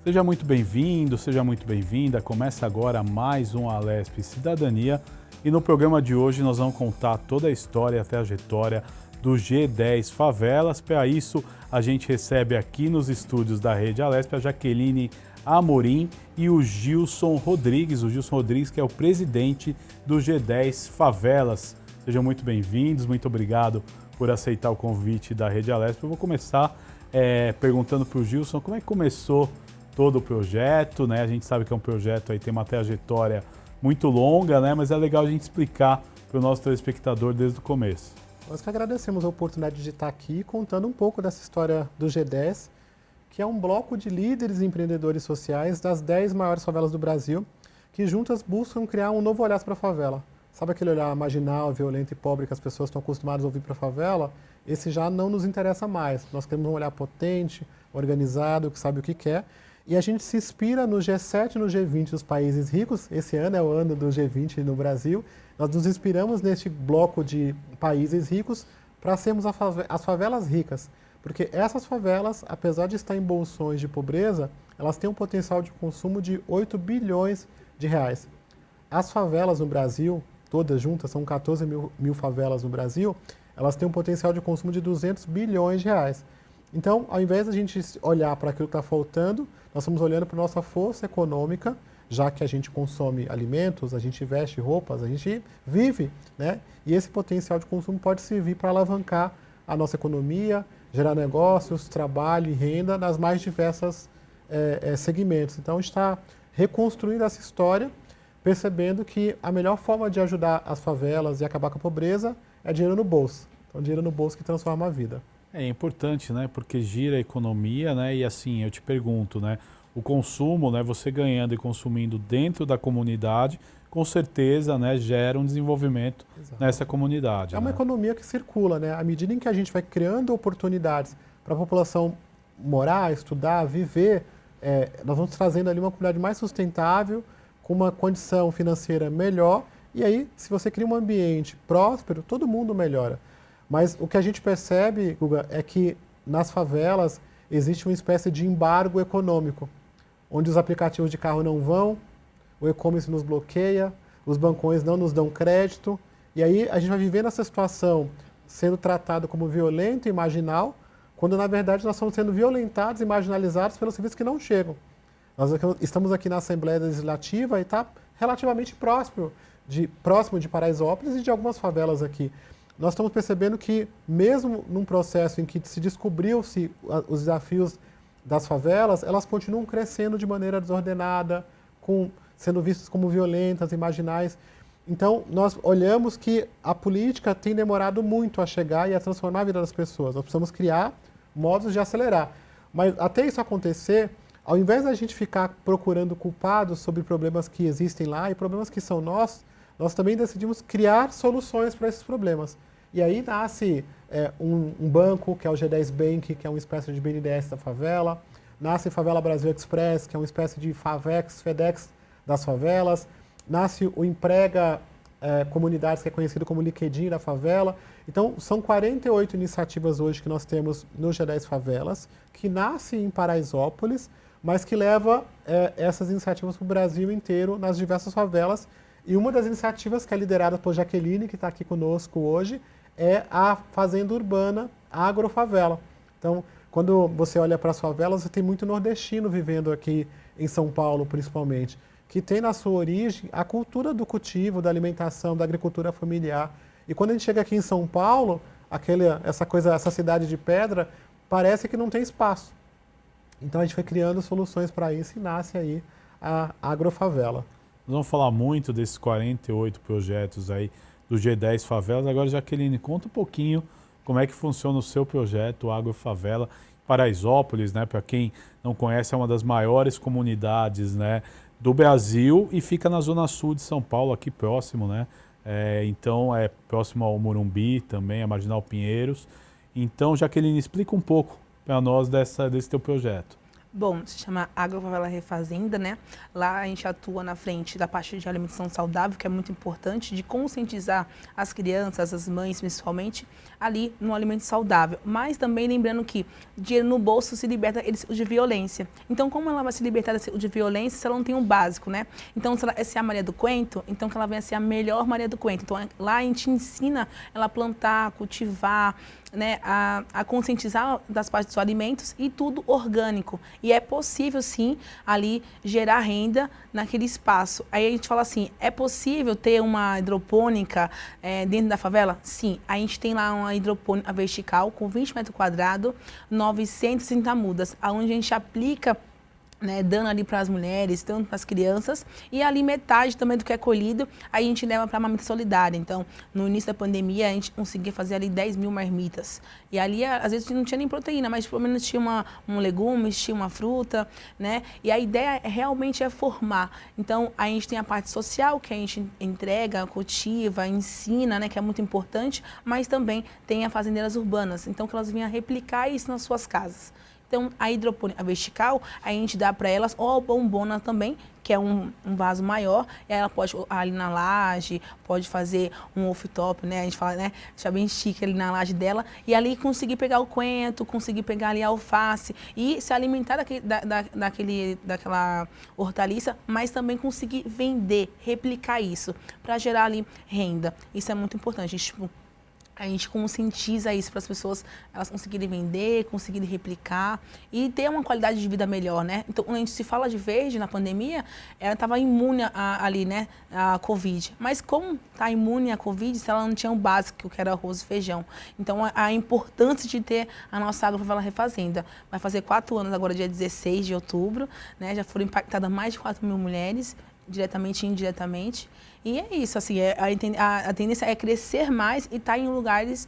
Seja muito bem-vindo, seja muito bem-vinda. Começa agora mais um Alesp Cidadania e no programa de hoje nós vamos contar toda a história e a trajetória do G10 Favelas. Para isso, a gente recebe aqui nos estúdios da Rede Alesp a Jaqueline Amorim e o Gilson Rodrigues. O Gilson Rodrigues, que é o presidente do G10 Favelas. Sejam muito bem-vindos, muito obrigado por aceitar o convite da Rede Alesp. Eu vou começar perguntando para o Gilson como é que começou todo o projeto, né? A gente sabe que é um projeto aí, tem uma trajetória muito longa, né? Mas é legal a gente explicar para o nosso telespectador desde o começo. Nós que agradecemos a oportunidade de estar aqui contando um pouco dessa história do G10, que é um bloco de líderes e empreendedores sociais das 10 maiores favelas do Brasil, que juntas buscam criar um novo olhar para a favela. Sabe aquele olhar marginal, violento e pobre que as pessoas estão acostumadas a ouvir para a favela? Esse já não nos interessa mais. Nós queremos um olhar potente, organizado, que sabe o que quer. E a gente se inspira no G7 e no G20 dos países ricos. Esse ano é o ano do G20 no Brasil. Nós nos inspiramos neste bloco de países ricos para sermos as favelas ricas. Porque essas favelas, apesar de estar em bolsões de pobreza, elas têm um potencial de consumo de 8 bilhões de reais. As favelas no Brasil, todas juntas, são 14 mil favelas no Brasil, elas têm um potencial de consumo de 200 bilhões de reais. Então, ao invés da gente olhar para aquilo que está faltando, nós estamos olhando para a nossa força econômica, já que a gente consome alimentos, a gente veste roupas, a gente vive, né? E esse potencial de consumo pode servir para alavancar a nossa economia, gerar negócios, trabalho e renda nas mais diversas segmentos. Então, está reconstruindo essa história, percebendo que a melhor forma de ajudar as favelas e acabar com a pobreza é dinheiro no bolso. Então, dinheiro no bolso que transforma a vida. É importante, né? Porque gira a economia, né? E assim, eu te pergunto, né? O consumo, né? Você ganhando e consumindo dentro da comunidade, com certeza, né? Gera um desenvolvimento nessa comunidade. É uma economia que circula, né? À medida em que a gente vai criando oportunidades para a população morar, estudar, viver, nós vamos trazendo ali uma comunidade mais sustentável, com uma condição financeira melhor. E aí, se você cria um ambiente próspero, todo mundo melhora. Mas o que a gente percebe, Guga, é que nas favelas existe uma espécie de embargo econômico, onde os aplicativos de carro não vão, o e-commerce nos bloqueia, os bancões não nos dão crédito, e aí a gente vai vivendo essa situação sendo tratado como violento e marginal, quando na verdade nós estamos sendo violentados e marginalizados pelos serviços que não chegam. Nós estamos aqui na Assembleia Legislativa e está relativamente próximo de Paraisópolis e de algumas favelas aqui. Nós estamos percebendo que, mesmo num processo em que se descobriu-se os desafios das favelas, elas continuam crescendo de maneira desordenada, sendo vistas como violentas e marginais. Então, nós olhamos que a política tem demorado muito a chegar e a transformar a vida das pessoas. Nós precisamos criar modos de acelerar. Mas, até isso acontecer, ao invés da gente ficar procurando culpados sobre problemas que existem lá e problemas que são nossos, nós também decidimos criar soluções para esses problemas. E aí nasce um banco, que é o G10 Bank, que é uma espécie de BNDES da favela. Nasce Favela Brasil Express, que é uma espécie de Favex, FedEx das favelas. Nasce o Emprega Comunidades, que é conhecido como LinkedIn da favela. Então, são 48 iniciativas hoje que nós temos no G10 Favelas, que nasce em Paraisópolis, mas que leva essas iniciativas para o Brasil inteiro, nas diversas favelas. E uma das iniciativas que é liderada por Jaqueline, que está aqui conosco hoje, é a Fazenda Urbana Agrofavela. Então, quando você olha para as favelas, você tem muito nordestino vivendo aqui em São Paulo, principalmente, que tem na sua origem a cultura do cultivo, da alimentação, da agricultura familiar. E quando a gente chega aqui em São Paulo, essa cidade de pedra, parece que não tem espaço. Então, a gente foi criando soluções para isso e nasce aí a Agrofavela. Nós vamos falar muito desses 48 projetos aí do G10 Favelas. Agora, Jaqueline, conta um pouquinho como é que funciona o seu projeto, o Agrofavela Paraisópolis, né? Para quem não conhece, é uma das maiores comunidades, né, do Brasil e fica na zona sul de São Paulo, aqui próximo, né? Então, é próximo ao Morumbi também, a Marginal Pinheiros. Então, Jaqueline, explica um pouco para nós desse teu projeto. Bom, se chama Agrofavela Refazenda, né? Lá a gente atua na frente da parte de alimentação saudável, que é muito importante, de conscientizar as crianças, as mães principalmente, ali no alimento saudável. Mas também lembrando que dinheiro no bolso se liberta de violência. Então, como ela vai se libertar de violência se ela não tem um básico, né? Então, se ela é a Maria do Coentro, então que ela venha ser a melhor Maria do Coentro. Então, lá a gente ensina ela a plantar, cultivar, né, a conscientizar das partes dos alimentos e tudo orgânico. E é possível, sim, ali gerar renda naquele espaço. Aí a gente fala assim, é possível ter uma hidropônica dentro da favela? Sim. A gente tem lá uma hidropônica vertical com 20 metros quadrados, 930 mudas, onde a gente aplica, né, dando ali para as mulheres, dando para as crianças, e ali metade também do que é colhido, a gente leva para a marmita solidária. Então, no início da pandemia, a gente conseguia fazer ali 10 mil marmitas. E ali, às vezes, não tinha nem proteína, mas pelo menos tinha um legume, tinha uma fruta, né? E a ideia realmente é formar. Então, a gente tem a parte social, que a gente entrega, cultiva, ensina, né, que é muito importante, mas também tem as fazendeiras urbanas, então que elas venham replicar isso nas suas casas. Então, a hidropônica vertical, a gente dá para elas, ou a bombona também, que é um vaso maior, e ela pode ali na laje, pode fazer um off-top, né? A gente fala, né? Deixar bem chique ali na laje dela, e ali conseguir pegar o coentro, conseguir pegar ali a alface, e se alimentar daquela hortaliça, mas também conseguir vender, replicar isso, para gerar ali renda. Isso é muito importante, a gente conscientiza isso para as pessoas, elas conseguirem vender, conseguirem replicar e ter uma qualidade de vida melhor, né? Então, quando a gente se fala de verde na pandemia, ela estava imune ali, né, à Covid. Mas como está imune à Covid se ela não tinha o básico, que era arroz e feijão? Então, a importância de ter a nossa Agrofavela Refazenda. Vai fazer 4 anos agora, dia 16 de outubro, né? Já foram impactadas mais de 4 mil mulheres, diretamente e indiretamente. E é isso, assim, a tendência é crescer mais e estar em lugares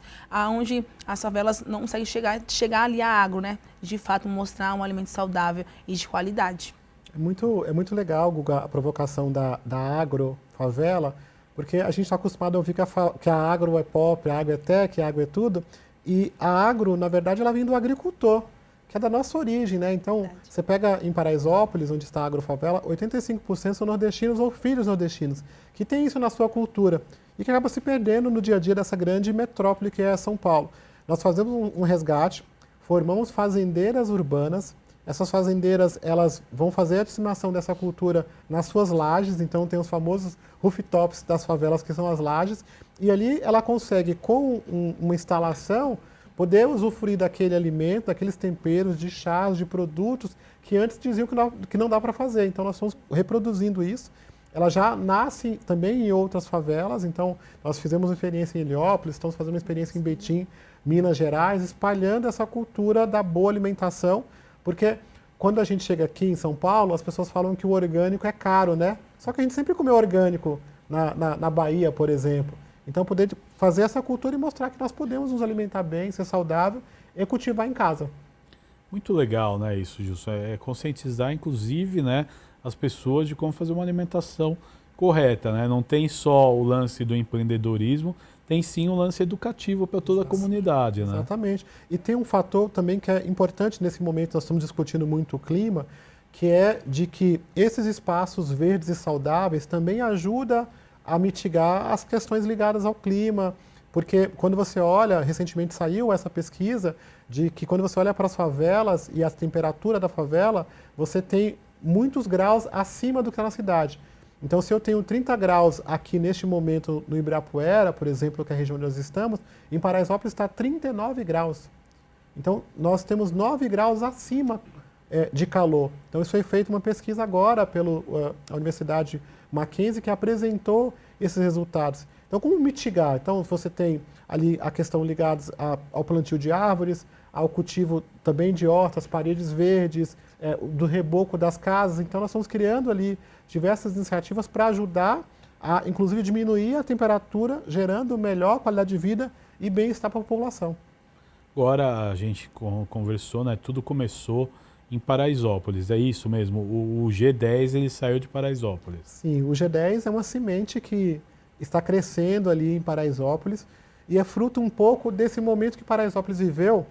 onde as favelas não conseguem chegar ali a agro, né? De fato, mostrar um alimento saudável e de qualidade. É muito legal, Guga, a provocação da agrofavela, porque a gente está acostumado a ouvir que a agro é pop, a agro é tech, a agro é tudo, e a agro, na verdade, ela vem do agricultor, que é da nossa origem, né? Então, verdade. Você pega em Paraisópolis, onde está a agrofavela, 85% são nordestinos ou filhos nordestinos, que tem isso na sua cultura e que acaba se perdendo no dia a dia dessa grande metrópole que é São Paulo. Nós fazemos um resgate, formamos fazendeiras urbanas. Essas fazendeiras, elas vão fazer a disseminação dessa cultura nas suas lajes, então tem os famosos rooftops das favelas, que são as lajes, e ali ela consegue, com uma instalação, poder usufruir daquele alimento, daqueles temperos, de chás, de produtos que antes diziam que não dá para fazer. Então nós estamos reproduzindo isso. Ela já nasce também em outras favelas, então nós fizemos uma experiência em Heliópolis, estamos fazendo uma experiência em Betim, Minas Gerais, espalhando essa cultura da boa alimentação, porque quando a gente chega aqui em São Paulo, as pessoas falam que o orgânico é caro, né? Só que a gente sempre comeu orgânico na Bahia, por exemplo. Então, poder fazer essa cultura e mostrar que nós podemos nos alimentar bem, ser saudável e cultivar em casa. Muito legal, né, isso, Gilson? É conscientizar, inclusive, né, as pessoas de como fazer uma alimentação correta, né? Não tem só o lance do empreendedorismo, tem sim o lance educativo para toda a comunidade, né? Exatamente. E tem um fator também que é importante nesse momento, nós estamos discutindo muito o clima, que é de que esses espaços verdes e saudáveis também ajudam a mitigar as questões ligadas ao clima, porque quando você olha, recentemente saiu essa pesquisa de que quando você olha para as favelas e a temperatura da favela, você tem muitos graus acima do que na cidade. Então, se eu tenho 30 graus aqui neste momento no Ibirapuera, por exemplo, que é a região onde nós estamos, em Paraisópolis está 39 graus. Então, nós temos 9 graus acima de calor. Então, isso foi feito uma pesquisa agora pela Universidade Mackenzie, que apresentou esses resultados. Então, como mitigar? Então, você tem ali a questão ligada ao plantio de árvores, ao cultivo também de hortas, paredes verdes, do reboco das casas. Então, nós estamos criando ali diversas iniciativas para ajudar a, inclusive, diminuir a temperatura, gerando melhor qualidade de vida e bem-estar para a população. Agora, a gente conversou, né? Tudo começou em Paraisópolis, é isso mesmo? O G10 ele saiu de Paraisópolis. Sim, o G10 é uma semente que está crescendo ali em Paraisópolis e é fruto um pouco desse momento que Paraisópolis viveu,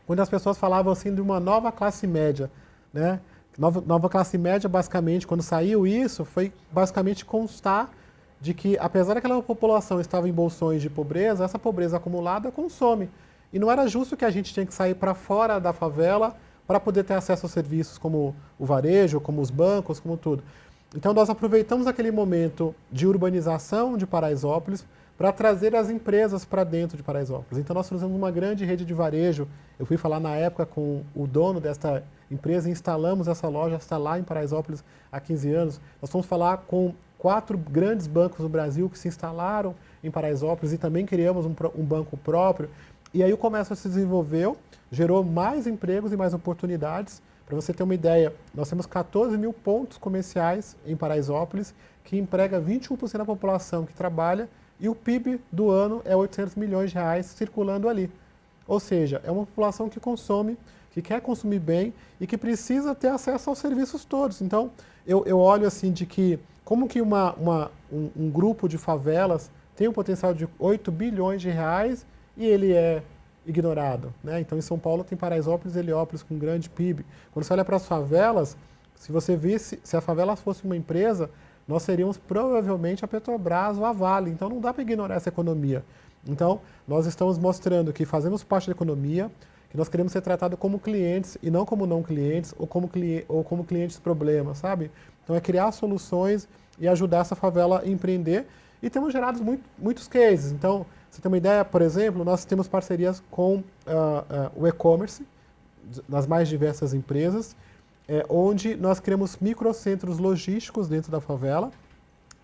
quando as pessoas falavam assim de uma nova classe média. né? Nova classe média, basicamente, quando saiu isso, foi basicamente constar de que, apesar daquela população estava em bolsões de pobreza, essa pobreza acumulada consome. E não era justo que a gente tinha que sair para fora da favela para poder ter acesso a serviços como o varejo, como os bancos, como tudo. Então nós aproveitamos aquele momento de urbanização de Paraisópolis para trazer as empresas para dentro de Paraisópolis. Então nós fizemos uma grande rede de varejo. Eu fui falar na época com o dono desta empresa e instalamos essa loja, está lá em Paraisópolis há 15 anos. Nós fomos falar com 4 grandes bancos no Brasil que se instalaram em Paraisópolis e também criamos um banco próprio. E aí o comércio se desenvolveu, gerou mais empregos e mais oportunidades. Para você ter uma ideia, nós temos 14 mil pontos comerciais em Paraisópolis, que emprega 21% da população que trabalha, e o PIB do ano é 800 milhões de reais circulando ali. Ou seja, é uma população que consome, que quer consumir bem e que precisa ter acesso aos serviços todos. Então, eu olho assim de que, como que um grupo de favelas tem um potencial de 8 bilhões de reais e ele é ignorado, né? Então, em São Paulo tem Paraisópolis e Heliópolis com grande PIB. Quando você olha para as favelas, se você visse, se a favela fosse uma empresa, nós seríamos provavelmente a Petrobras ou a Vale. Então, não dá para ignorar essa economia. Então, nós estamos mostrando que fazemos parte da economia, que nós queremos ser tratados como clientes e não como não clientes ou como clientes problemas, sabe? Então, é criar soluções e ajudar essa favela a empreender. E temos gerado muitos cases. Então, você tem uma ideia, por exemplo, nós temos parcerias com o e-commerce, nas mais diversas empresas, onde nós criamos microcentros logísticos dentro da favela.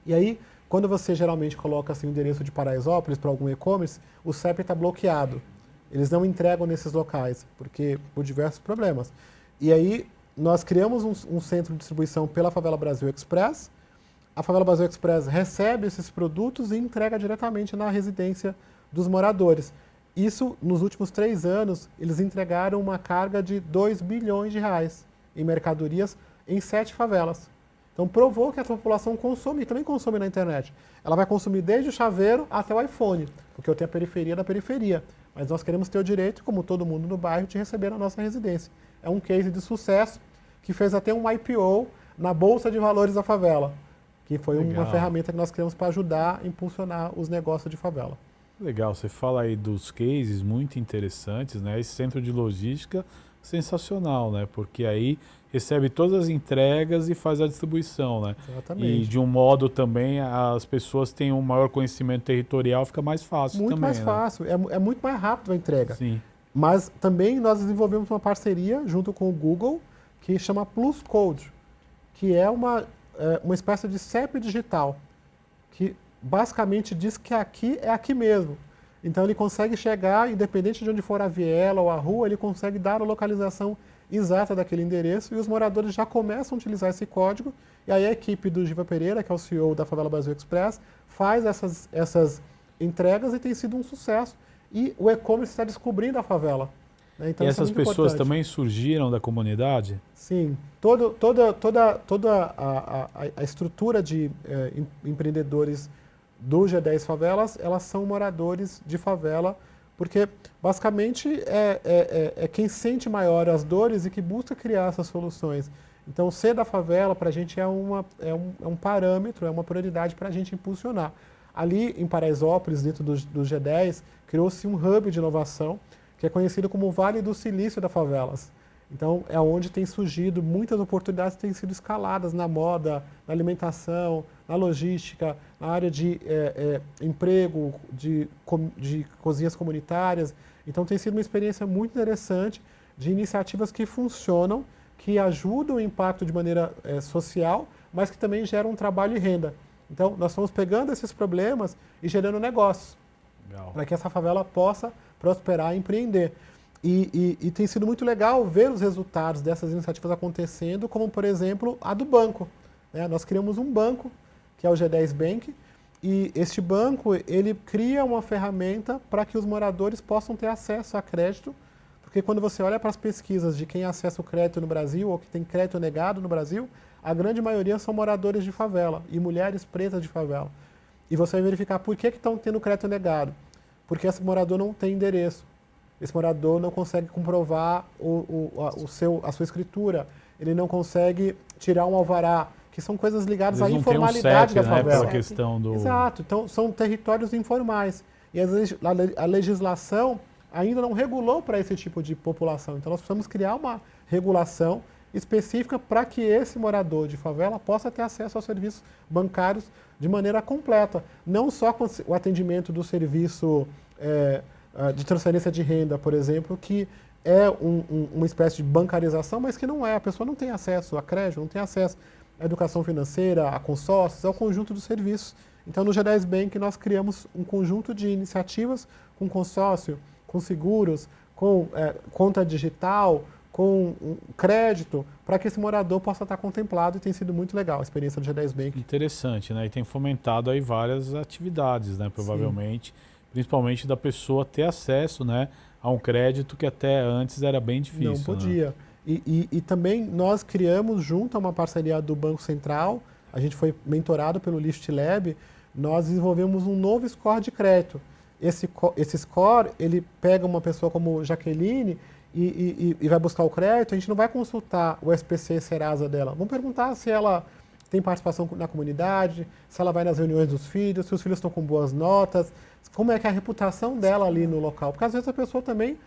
E aí, quando você geralmente coloca assim, o endereço de Paraisópolis para algum e-commerce, o CEP está bloqueado. Eles não entregam nesses locais, porque por diversos problemas. E aí, nós criamos um centro de distribuição pela Favela Brasil Express. A Favela Brasil Express recebe esses produtos e entrega diretamente na residência dos moradores. Isso, nos últimos 3 anos, eles entregaram uma carga de 2 bilhões de reais em mercadorias em 7 favelas. Então, provou que a população consome, e também consome na internet. Ela vai consumir desde o chaveiro até o iPhone, porque eu tenho a periferia da periferia. Mas nós queremos ter o direito, como todo mundo no bairro, de receber na nossa residência. É um case de sucesso que fez até um IPO na Bolsa de Valores da favela, que foi uma ferramenta que nós criamos para ajudar a impulsionar os negócios de favela. Legal, você fala aí dos cases muito interessantes, né? Esse centro de logística sensacional, né? Porque aí recebe todas as entregas e faz a distribuição, né? Exatamente. E de um modo também as pessoas têm um maior conhecimento territorial, fica mais fácil muito também, mais fácil, é muito mais rápido a entrega. Sim. Mas também nós desenvolvemos uma parceria junto com o Google que chama Plus Code, que é uma espécie de CEP digital, que basicamente diz que aqui é aqui mesmo. Então ele consegue chegar, independente de onde for a viela ou a rua, ele consegue dar a localização exata daquele endereço e os moradores já começam a utilizar esse código. E aí a equipe do Giva Pereira, que é o CEO da Favela Brasil Express, faz essas entregas e tem sido um sucesso. E o e-commerce está descobrindo a favela. Né? Então, e essas pessoas importante. também surgiram da comunidade? Sim. Toda a estrutura de empreendedores do G10 Favelas, elas são moradores de favela, porque basicamente é quem sente maior as dores e que busca criar essas soluções. Então, ser da favela, para a gente, é um parâmetro, é uma prioridade para a gente impulsionar. Ali em Paraisópolis, dentro do G10, criou-se um hub de inovação, que é conhecido como o Vale do Silício das Favelas. Então, é onde tem surgido muitas oportunidades que têm sido escaladas na moda, na alimentação, na logística, na área de emprego, de cozinhas comunitárias. Então, tem sido uma experiência muito interessante de iniciativas que funcionam, que ajudam o impacto de maneira social, mas que também geram um trabalho e renda. Então, nós estamos pegando esses problemas e gerando negócios, para que essa favela possa prosperar e empreender. E tem sido muito legal ver os resultados dessas iniciativas acontecendo, como, por exemplo, a do banco. Né? Nós criamos um banco, que é o G10 Bank, e este banco ele cria uma ferramenta para que os moradores possam ter acesso a crédito, porque quando você olha para as pesquisas de quem acessa o crédito no Brasil, ou que tem crédito negado no Brasil, a grande maioria são moradores de favela e mulheres pretas de favela. E você vai verificar por que estão tendo crédito negado. Porque esse morador não tem endereço. Esse morador não consegue comprovar a sua escritura. ele não consegue tirar um alvará, que são coisas ligadas à Eles não informalidade têm um CEP, da né, favela. pela questão do... Exato, então são territórios informais. E às vezes a legislação ainda não regulou para esse tipo de população. Então nós precisamos criar uma regulação específica para que esse morador de favela possa ter acesso aos serviços bancários de maneira completa. Não só com o atendimento do serviço de transferência de renda, por exemplo, que é uma espécie de bancarização, mas que não é. A pessoa não tem acesso a crédito, não tem acesso à educação financeira, a consórcios, ao conjunto dos serviços. Então, no G10 Bank, nós criamos um conjunto de iniciativas com consórcio, com seguros, com conta digital, com crédito, para que esse morador possa estar contemplado, e tem sido muito legal a experiência do G10 Bank. Interessante, né? E tem fomentado aí várias atividades, né? Provavelmente, principalmente da pessoa ter acesso, né, a um crédito que até antes era bem difícil. Não podia. Né? E também nós criamos, junto a uma parceria do Banco Central, a gente foi mentorado pelo Lift Lab, nós desenvolvemos um novo score de crédito. Esse score, ele pega uma pessoa como Jaqueline e vai buscar o crédito, a gente não vai consultar o SPC e Serasa dela. Vamos perguntar se ela tem participação na comunidade, se ela vai nas reuniões dos filhos, se os filhos estão com boas notas, como é que é a reputação dela ali no local. Porque às vezes a pessoa também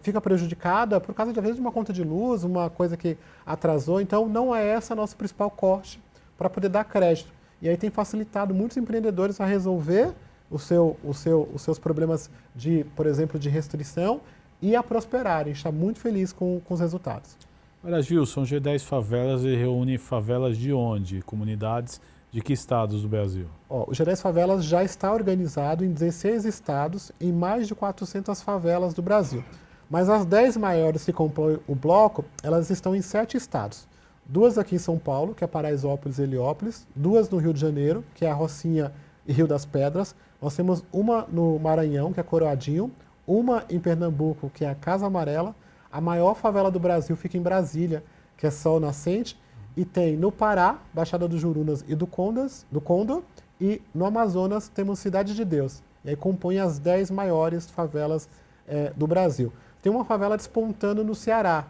fica prejudicada por causa, às vezes, de uma conta de luz, uma coisa que atrasou. Então, não é essa a nossa principal corte para poder dar crédito. E aí tem facilitado muitos empreendedores a resolver os seus problemas, por exemplo, de restrição e a prosperar. A gente está muito feliz com os resultados. Olha, Gilson, G10 Favelas reúne favelas de onde? Comunidades de que estados do Brasil? O G10 Favelas já está organizado em 16 estados, em mais de 400 favelas do Brasil. Mas as 10 maiores que compõem o bloco, elas estão em 7 estados. 2 aqui em São Paulo, que é Paraisópolis e Heliópolis, 2 no Rio de Janeiro, que é a Rocinha e Rio das Pedras. Nós temos uma no Maranhão, que é Coroadinho, uma em Pernambuco, que é a Casa Amarela. A maior favela do Brasil fica em Brasília, que é Sol Nascente. E tem no Pará, Baixada do Jurunas e do Condor, e no Amazonas temos Cidade de Deus. E aí compõe as 10 maiores favelas do Brasil. Tem uma favela despontando no Ceará,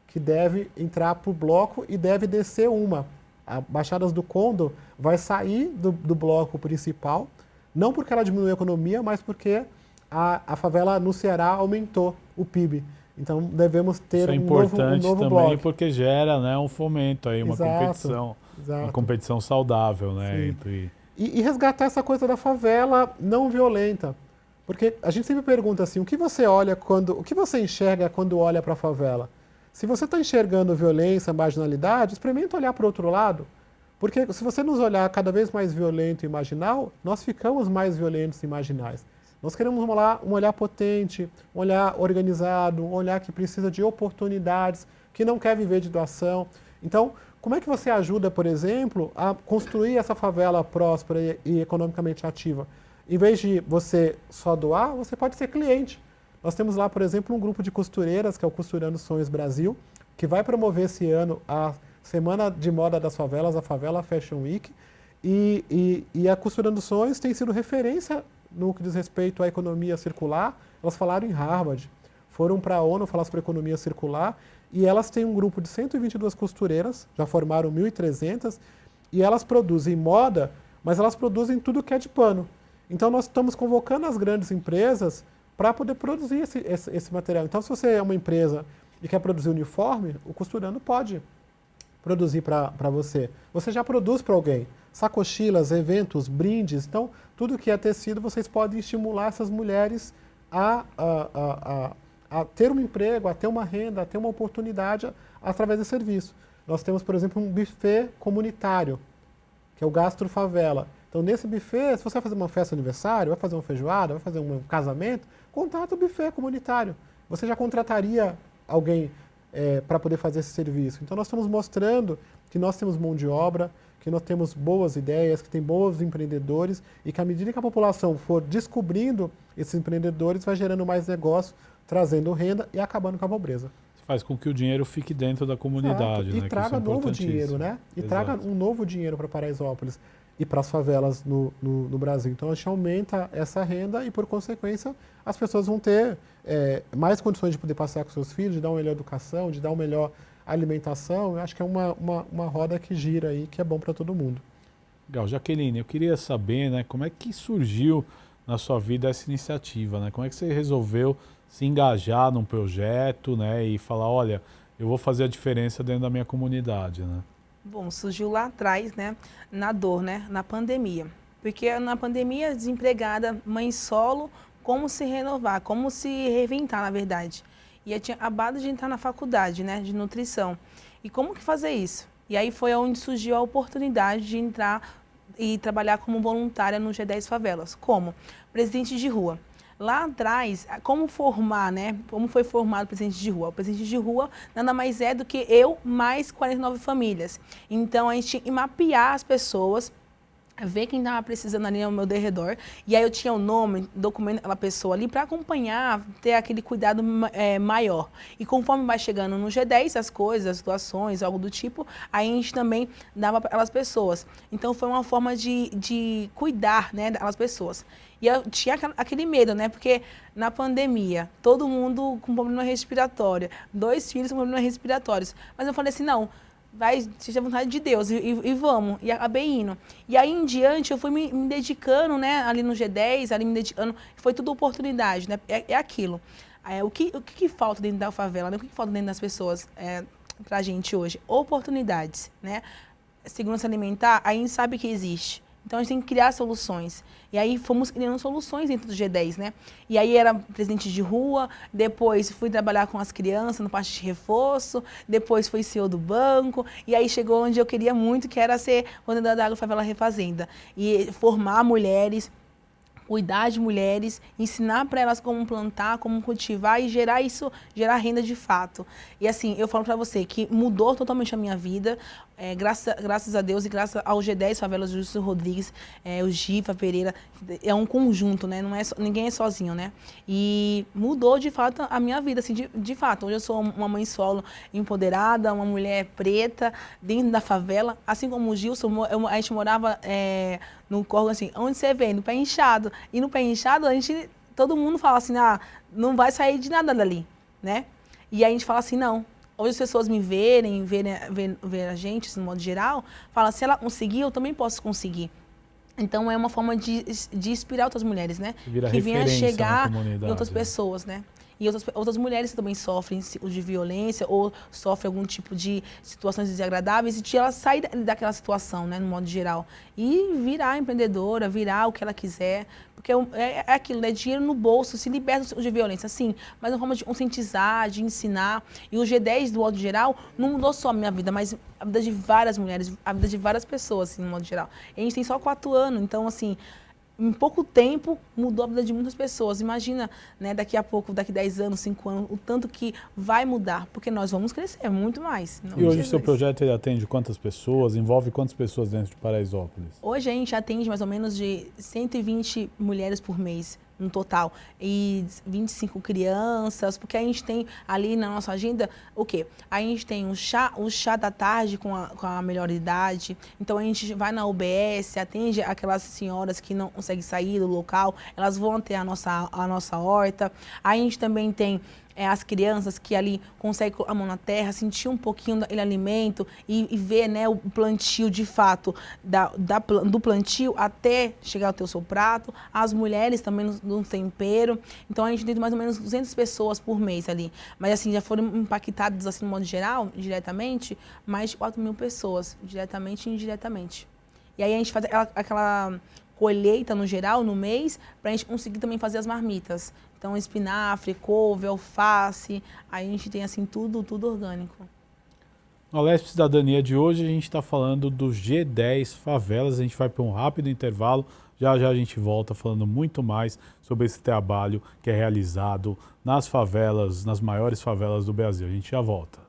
que deve entrar para o bloco e deve descer uma. A Baixadas do Condor vai sair do bloco principal, não porque ela diminuiu a economia, mas porque a favela no Ceará aumentou o PIB. Então devemos ter um novo bloco. Isso é importante também porque gera, né, um fomento, aí, uma competição, uma competição saudável, né, entre... E resgatar essa coisa da favela não violenta. Porque a gente sempre pergunta assim, o que você enxerga quando olha para a favela? Se você está enxergando violência, marginalidade, experimenta olhar para o outro lado. Porque se você nos olhar cada vez mais violento e marginal, nós ficamos mais violentos e marginais. Nós queremos um olhar potente, um olhar organizado, um olhar que precisa de oportunidades, que não quer viver de doação. Então, como é que você ajuda, por exemplo, a construir essa favela próspera e economicamente ativa? Em vez de você só doar, você pode ser cliente. Nós temos lá, por exemplo, um grupo de costureiras, que é o Costurando Sonhos Brasil, que vai promover esse ano a Semana de Moda das Favelas, a Favela Fashion Week. E a Costurando Sonhos tem sido referência no que diz respeito à economia circular. Elas falaram em Harvard, foram para a ONU falar sobre economia circular, e elas têm um grupo de 122 costureiras, já formaram 1.300, e elas produzem moda, mas elas produzem tudo que é de pano. Então nós estamos convocando as grandes empresas para poder produzir esse material. Então, se você é uma empresa e quer produzir uniforme, o Costurando pode produzir para você. Você já produz para alguém. Sacochilas, eventos, brindes. Então, tudo que é tecido, vocês podem estimular essas mulheres a ter um emprego, a ter uma renda, a ter uma oportunidade através desse serviço. Nós temos, por exemplo, um buffet comunitário, que é o Gastro Favela. Então, nesse buffet, se você vai fazer uma festa de aniversário, vai fazer uma feijoada, vai fazer um casamento, contrata o buffet comunitário. Você já contrataria alguém para poder fazer esse serviço. Então, nós estamos mostrando que nós temos mão de obra, que nós temos boas ideias, que tem bons empreendedores e que à medida que a população for descobrindo esses empreendedores, vai gerando mais negócio, trazendo renda e acabando com a pobreza. Faz com que o dinheiro fique dentro da comunidade. Exato. E né? traga novo dinheiro, né? E Exato. traga um novo dinheiro para Paraisópolis e para as favelas no Brasil. Então, a gente aumenta essa renda e, por consequência, as pessoas vão ter mais condições de poder passear com seus filhos, de dar uma melhor educação, de dar um melhor alimentação, eu acho que é uma roda que gira aí, que é bom para todo mundo. Legal. Jaqueline, eu queria saber, né, como é que surgiu na sua vida essa iniciativa, né? Como é que você resolveu se engajar num projeto, né, e falar, olha, eu vou fazer a diferença dentro da minha comunidade, né? Bom, surgiu lá atrás, né, na dor, né, na pandemia. Porque na pandemia, desempregada, mãe solo, como se renovar, como se reinventar, na verdade. E eu tinha acabado de entrar na faculdade, né, de nutrição. E como que fazer isso? E aí foi onde surgiu a oportunidade de entrar e trabalhar como voluntária no G10 Favelas. Como? Presidente de rua. Lá atrás, como formar, né? Como foi formado o presidente de rua? O presidente de rua nada mais é do que eu mais 49 famílias. Então, a gente tinha que mapear as pessoas, ver quem estava precisando ali ao meu derredor. E aí eu tinha o nome, documento daquela pessoa ali para acompanhar, ter aquele cuidado maior. E conforme vai chegando no G10, as coisas, as situações, algo do tipo, aí a gente também dava para aquelas pessoas. Então foi uma forma de cuidar, né, daquelas pessoas. E eu tinha aquele medo, né? Porque na pandemia, todo mundo com problema respiratório, 2 filhos com problemas respiratórios. Mas eu falei assim, não, vai, seja a vontade de Deus, e vamos. E acabei indo. E aí em diante eu fui me dedicando, né, ali no G10, ali me dedicando, foi tudo oportunidade, né? É aquilo. O que falta dentro da favela, né? O que falta dentro das pessoas pra gente hoje? Oportunidades, né? Segurança alimentar, a gente sabe que existe. Então, a gente tem que criar soluções. E aí, fomos criando soluções dentro do G10, né? E aí, era presidente de rua, depois fui trabalhar com as crianças no parte de reforço, depois fui CEO do banco, e aí chegou onde eu queria muito, que era ser coordenadora da Agro-Favela Refazenda. E formar mulheres, cuidar de mulheres, ensinar para elas como plantar, como cultivar e gerar isso, gerar renda de fato. E assim, eu falo para você que mudou totalmente a minha vida, graças a Deus e graças ao G10 Favelas Justo Rodrigues, o Gifa Pereira, é um conjunto, né? Não é ninguém é sozinho, né? E mudou de fato a minha vida, assim, de fato. Hoje eu sou uma mãe solo empoderada, uma mulher preta, dentro da favela, assim como o Gilson, a gente morava no córrego, assim, onde você vê? No Pé Inchado. E no Pé Inchado, todo mundo fala assim, não vai sair de nada dali, né? E aí a gente fala assim, não. Hoje as pessoas me ver a gente, no modo geral, falam, se ela conseguir, eu também posso conseguir. Então é uma forma de inspirar outras mulheres, né? Vira que venha chegar em outras pessoas, né? E outras mulheres que também sofrem de violência ou sofrem algum tipo de situações desagradáveis e ela sair daquela situação, né, no modo geral. E virar empreendedora, virar o que ela quiser. Porque é aquilo, né? Dinheiro no bolso, se liberta de violência, sim, mas é uma forma de conscientizar, de ensinar. E o G10, do modo geral, não mudou só a minha vida, mas a vida de várias mulheres, a vida de várias pessoas, assim, no modo geral. E a gente tem só 4 anos, então, assim, em pouco tempo mudou a vida de muitas pessoas. Imagina, né, daqui a pouco, daqui 10 anos, 5 anos, o tanto que vai mudar, porque nós vamos crescer muito mais. E hoje o seu projeto ele atende quantas pessoas? Envolve quantas pessoas dentro de Paraisópolis? Hoje a gente atende mais ou menos de 120 mulheres por mês, no total, e 25 crianças, porque a gente tem ali na nossa agenda o quê? A gente tem o chá da tarde com a melhor idade, então a gente vai na UBS, atende aquelas senhoras que não conseguem sair do local, elas vão até a nossa horta. A gente também tem as crianças que ali conseguem colocar a mão na terra, sentir um pouquinho daquele alimento e ver, né, o plantio de fato, do plantio até chegar ao seu prato. As mulheres também no tempero. Então a gente tem mais ou menos 200 pessoas por mês ali. Mas assim, já foram impactadas assim, no modo geral, diretamente, mais de 4.000 pessoas, diretamente e indiretamente. E aí a gente faz aquela colheita no geral, no mês, para a gente conseguir também fazer as marmitas. Então, espinafre, couve, alface, aí a gente tem assim tudo orgânico. No Alesp Cidadania de hoje a gente está falando do G10 Favelas, a gente vai para um rápido intervalo, já a gente volta falando muito mais sobre esse trabalho que é realizado nas favelas, nas maiores favelas do Brasil. A gente já volta.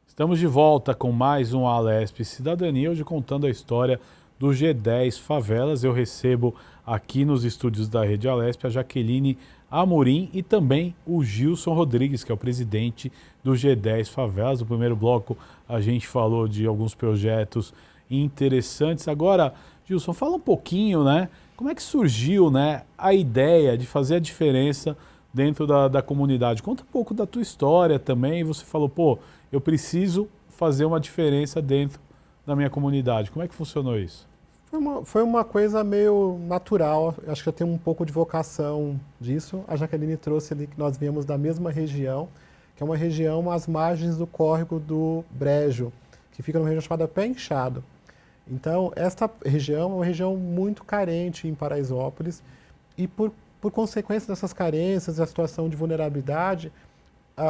Estamos de volta com mais um Alesp Cidadania, hoje contando a história do G10 Favelas. Eu recebo aqui nos estúdios da Rede Alesp a Jaqueline Amorim e também o Gilson Rodrigues, que é o presidente do G10 Favelas. No primeiro bloco a gente falou de alguns projetos interessantes. Agora, Gilson, fala um pouquinho, né? Como é que surgiu, né, a ideia de fazer a diferença dentro da comunidade? Conta um pouco da tua história também. Você falou, pô, eu preciso fazer uma diferença dentro da minha comunidade. Como é que funcionou isso? Foi uma coisa meio natural, acho que eu tenho um pouco de vocação disso. A Jaqueline trouxe ali que nós viemos da mesma região, que é uma região às margens do córrego do Brejo, que fica numa região chamada Pé Inchado. Então, esta região é uma região muito carente em Paraisópolis e por consequência dessas carências, da situação de vulnerabilidade,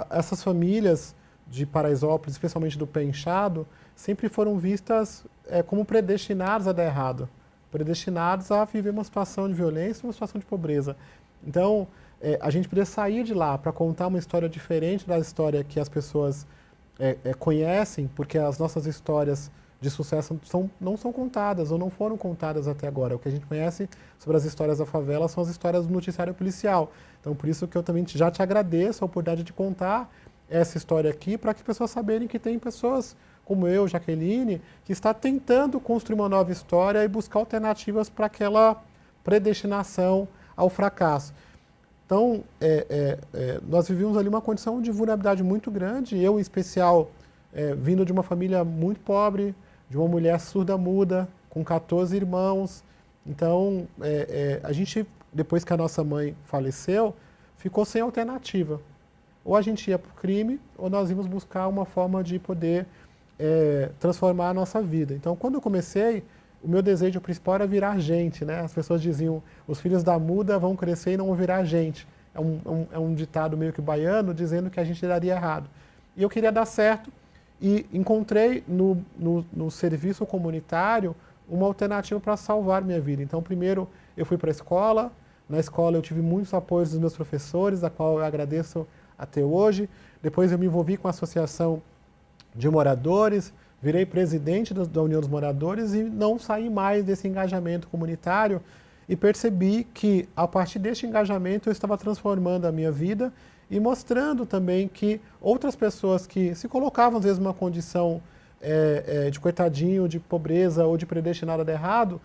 essas famílias de Paraisópolis, especialmente do Pé Inchado, sempre foram vistas como predestinadas a dar errado, predestinadas a viver uma situação de violência, uma situação de pobreza. Então, a gente poderia sair de lá para contar uma história diferente da história que as pessoas conhecem, porque as nossas histórias de sucesso não são contadas ou não foram contadas até agora. O que a gente conhece sobre as histórias da favela são as histórias do noticiário policial. Então, por isso que eu também já te agradeço a oportunidade de contar essa história aqui, para que as pessoas saberem que tem pessoas como eu, Jaqueline, que está tentando construir uma nova história e buscar alternativas para aquela predestinação ao fracasso. Então, nós vivíamos ali uma condição de vulnerabilidade muito grande, eu em especial, vindo de uma família muito pobre, de uma mulher surda-muda, com 14 irmãos. Então, a gente, depois que a nossa mãe faleceu, ficou sem alternativa. Ou a gente ia para o crime, ou nós íamos buscar uma forma de poder transformar a nossa vida. Então, quando eu comecei, o meu desejo principal era virar gente, né? As pessoas diziam, os filhos da muda vão crescer e não vão virar gente. É um ditado meio que baiano, dizendo que a gente daria errado. E eu queria dar certo, e encontrei no serviço comunitário uma alternativa para salvar minha vida. Então, primeiro, eu fui para a escola. Na escola eu tive muitos apoios dos meus professores, a qual eu agradeço até hoje. Depois eu me envolvi com a associação de moradores, virei presidente da União dos Moradores e não saí mais desse engajamento comunitário e percebi que, a partir deste engajamento, eu estava transformando a minha vida e mostrando também que outras pessoas que se colocavam, às vezes, numa condição de coitadinho, de pobreza ou de predestinado a dar errado,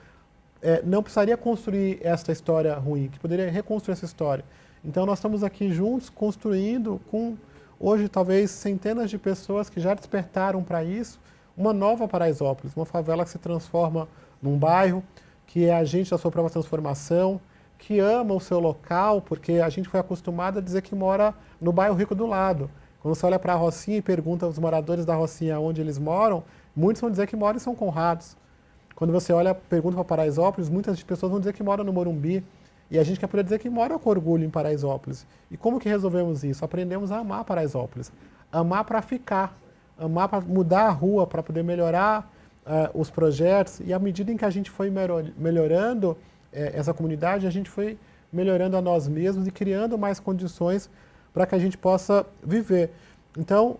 não precisaria construir esta história ruim, que poderia reconstruir essa história. Então, nós estamos aqui juntos, construindo, com hoje talvez centenas de pessoas que já despertaram para isso, uma nova Paraisópolis, uma favela que se transforma num bairro, que é agente da sua própria transformação, que ama o seu local, porque a gente foi acostumado a dizer que mora no bairro rico do lado. Quando você olha para a Rocinha e pergunta aos moradores da Rocinha onde eles moram, muitos vão dizer que moram em São Conrados. Quando você olha, pergunta para Paraisópolis, muitas pessoas vão dizer que moram no Morumbi. E a gente quer poder dizer que mora com orgulho em Paraisópolis. E como que resolvemos isso? Aprendemos a amar Paraisópolis. Amar para ficar. Amar para mudar a rua, para poder melhorar os projetos. E à medida em que a gente foi melhorando essa comunidade, a gente foi melhorando a nós mesmos e criando mais condições para que a gente possa viver. Então,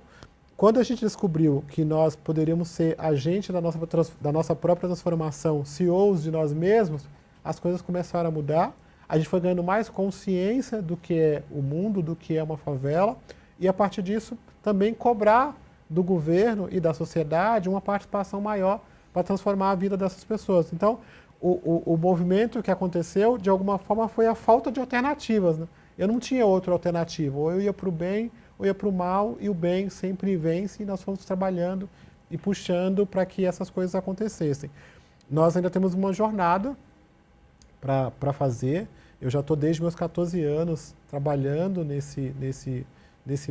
quando a gente descobriu que nós poderíamos ser agentes da nossa própria transformação, CEOs de nós mesmos, as coisas começaram a mudar. A gente foi ganhando mais consciência do que é o mundo, do que é uma favela, e a partir disso também cobrar do governo e da sociedade uma participação maior para transformar a vida dessas pessoas. Então, o movimento que aconteceu, de alguma forma, foi a falta de alternativas, né? Eu não tinha outra alternativa, ou eu ia para o bem, ou ia para o mal, e o bem sempre vence, e nós fomos trabalhando e puxando para que essas coisas acontecessem. Nós ainda temos uma jornada para fazer. Eu já estou desde meus 14 anos trabalhando nesse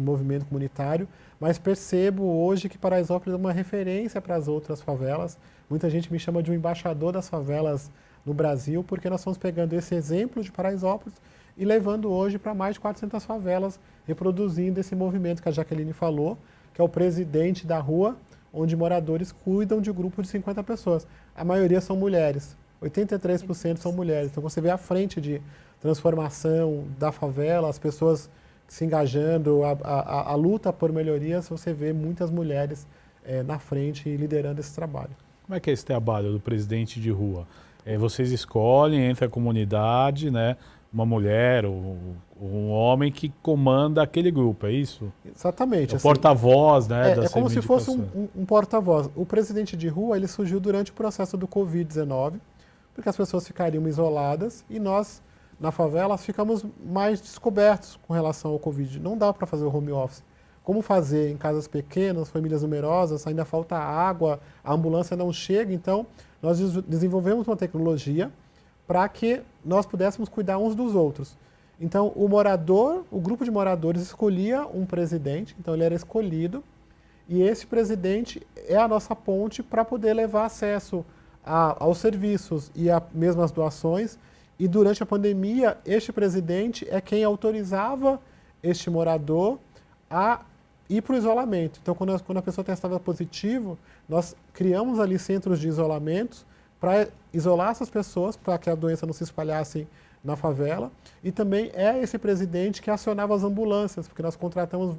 movimento comunitário, mas percebo hoje que Paraisópolis é uma referência para as outras favelas. Muita gente me chama de um embaixador das favelas no Brasil, porque nós estamos pegando esse exemplo de Paraisópolis e levando hoje para mais de 400 favelas, reproduzindo esse movimento que a Jaqueline falou, que é o presidente da rua, onde moradores cuidam de um grupo de 50 pessoas. A maioria são mulheres. 83% são mulheres. Então você vê a frente de transformação da favela, as pessoas se engajando, a luta por melhorias, você vê muitas mulheres na frente liderando esse trabalho. Como é que é esse trabalho do presidente de rua? Vocês escolhem entre a comunidade, né, uma mulher ou um homem que comanda aquele grupo, é isso? Exatamente. É o porta-voz, né, das É como se fosse reivindicações. um porta-voz. O presidente de rua, ele surgiu durante o processo do Covid-19, porque as pessoas ficariam isoladas e nós, na favela, ficamos mais descobertos com relação ao Covid. Não dá para fazer o home office. Como fazer em casas pequenas, famílias numerosas, ainda falta água, a ambulância não chega, então nós desenvolvemos uma tecnologia para que nós pudéssemos cuidar uns dos outros. Então o grupo de moradores escolhia um presidente, então ele era escolhido, e esse presidente é a nossa ponte para poder levar acesso aos serviços e mesmo às doações. E durante a pandemia, este presidente é quem autorizava este morador a ir para o isolamento. Então, quando a pessoa testava positivo, nós criamos ali centros de isolamento para isolar essas pessoas, para que a doença não se espalhasse na favela. E também é esse presidente que acionava as ambulâncias, porque nós contratamos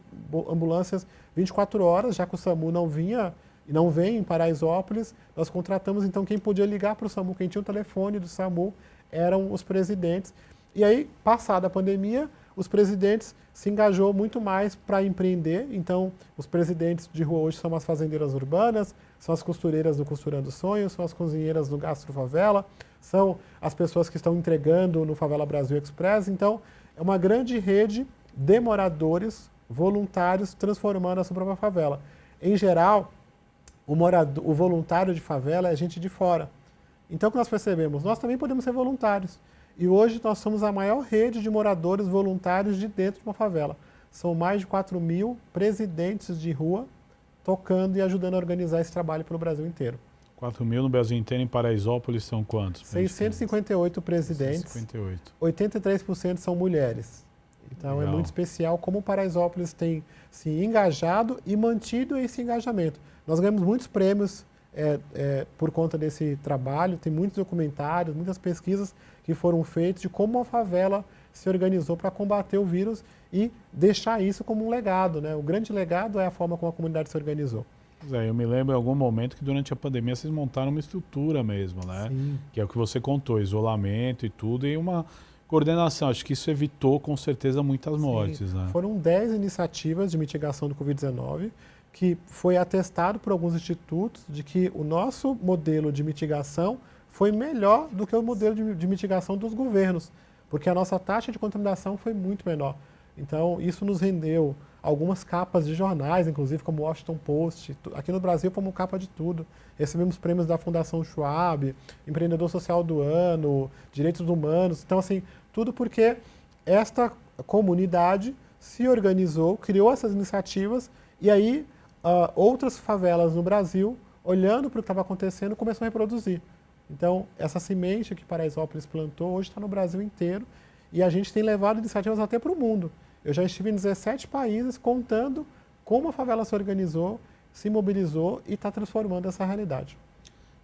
ambulâncias 24 horas, já que o SAMU não vinha e não vem em Paraisópolis, nós contratamos então quem podia ligar para o SAMU, quem tinha o telefone do SAMU, eram os presidentes. E aí, passada a pandemia, os presidentes se engajou muito mais para empreender. Então, os presidentes de rua hoje são as fazendeiras urbanas, são as costureiras do Costurando Sonhos, são as cozinheiras do Gastro Favela, são as pessoas que estão entregando no Favela Brasil Express. Então, é uma grande rede de moradores voluntários transformando a sua própria favela. Em geral, o voluntário de favela é gente de fora. Então, o que nós percebemos? Nós também podemos ser voluntários. E hoje nós somos a maior rede de moradores voluntários de dentro de uma favela. São mais de 4.000 presidentes de rua tocando e ajudando a organizar esse trabalho pelo Brasil inteiro. 4.000 no Brasil inteiro, em Paraisópolis são quantos? 658 presidentes, 658. 83% são mulheres. Então Legal. É muito especial como Paraisópolis tem se engajado e mantido esse engajamento. Nós ganhamos muitos prêmios por conta desse trabalho, tem muitos documentários, muitas pesquisas que foram feitas de como a favela se organizou para combater o vírus e deixar isso como um legado, né? O grande legado é a forma como a comunidade se organizou. Eu me lembro em algum momento que durante a pandemia vocês montaram uma estrutura mesmo, né? Sim. Que é o que você contou, isolamento e tudo, e uma coordenação. Acho que isso evitou com certeza muitas mortes, né? Foram 10 iniciativas de mitigação do Covid-19 que foi atestado por alguns institutos de que o nosso modelo de mitigação foi melhor do que o modelo de mitigação dos governos, porque a nossa taxa de contaminação foi muito menor. Então, isso nos rendeu algumas capas de jornais, inclusive como o Washington Post. Aqui no Brasil, como capa de tudo. Recebemos prêmios da Fundação Schwab, Empreendedor Social do Ano, Direitos Humanos. Então, assim, tudo porque esta comunidade se organizou, criou essas iniciativas e aí outras favelas no Brasil, olhando para o que estava acontecendo, começaram a reproduzir. Então, essa semente que Paraisópolis plantou hoje está no Brasil inteiro e a gente tem levado iniciativas até para o mundo. Eu já estive em 17 países contando como a favela se organizou, se mobilizou e está transformando essa realidade.